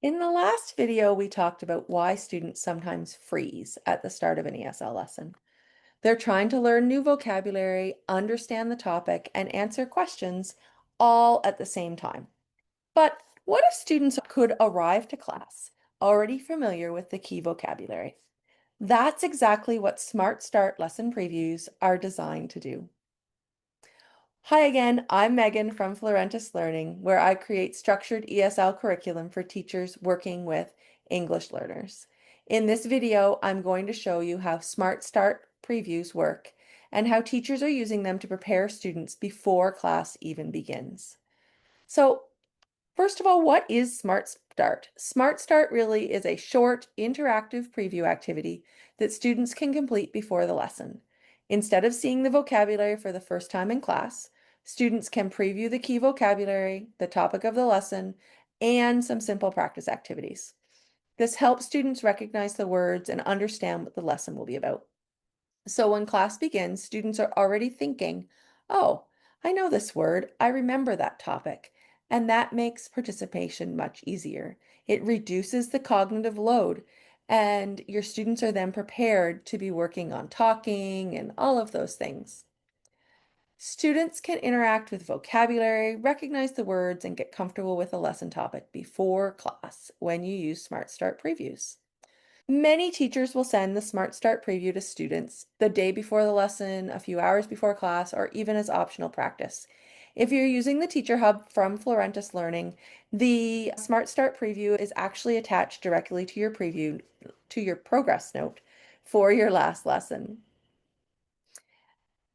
In the last video, we talked about why students sometimes freeze at the start of an ESL lesson. They're trying to learn new vocabulary, understand the topic, and answer questions all at the same time. But what if students could arrive to class already familiar with the key vocabulary? That's exactly what Smart Start lesson previews are designed to do. Hi again, I'm Megan from Florentis Learning, where I create structured ESL curriculum for teachers working with English learners. In this video, I'm going to show you how Smart Start previews work and how teachers are using them to prepare students before class even begins. So, first of all, what is Smart Start? Smart Start really is a short, interactive preview activity that students can complete before the lesson. Instead of seeing the vocabulary for the first time in class, students can preview the key vocabulary, the topic of the lesson, and some simple practice activities. This helps students recognize the words and understand what the lesson will be about. So when class begins, students are already thinking, oh, I know this word, I remember that topic, and that makes participation much easier. It reduces the cognitive load, and your students are then prepared to be working on talking and all of those things. Students can interact with vocabulary, recognize the words, and get comfortable with a lesson topic before class when you use Smart Start previews. Many teachers will send the Smart Start preview to students the day before the lesson, a few hours before class, or even as optional practice. If you're using the Teacher Hub from Florentis Learning, the Smart Start preview is actually attached directly to your progress note for your last lesson.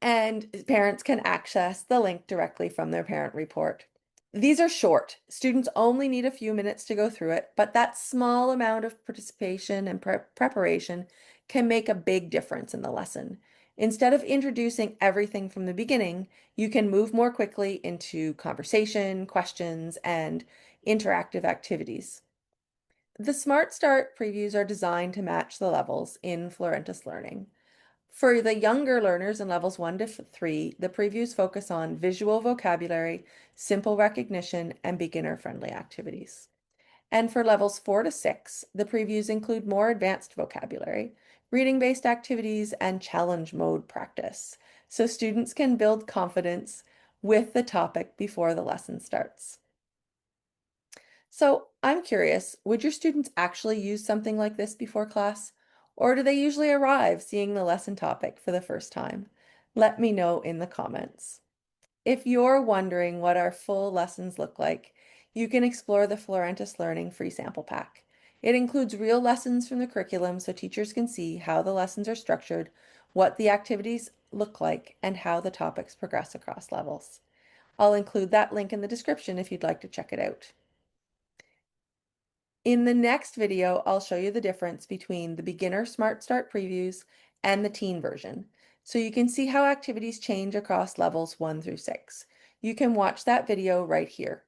And parents can access the link directly from their parent report. These are short. Students only need a few minutes to go through it, but that small amount of participation and preparation can make a big difference in the lesson. Instead of introducing everything from the beginning, you can move more quickly into conversation, questions, and interactive activities. The Smart Start previews are designed to match the levels in Florentis Learning. For the younger learners in levels 1 to 3, the previews focus on visual vocabulary, simple recognition, and beginner-friendly activities. And for levels 4 to 6, the previews include more advanced vocabulary, reading-based activities, and challenge mode practice, so students can build confidence with the topic before the lesson starts. So I'm curious, would your students actually use something like this before class? Or do they usually arrive seeing the lesson topic for the first time? Let me know in the comments. If you're wondering what our full lessons look like, you can explore the Florentis Learning free sample pack. It includes real lessons from the curriculum so teachers can see how the lessons are structured, what the activities look like, and how the topics progress across levels. I'll include that link in the description if you'd like to check it out. In the next video, I'll show you the difference between the beginner Smart Start previews and the teen version, so you can see how activities change across levels 1 through 6. You can watch that video right here.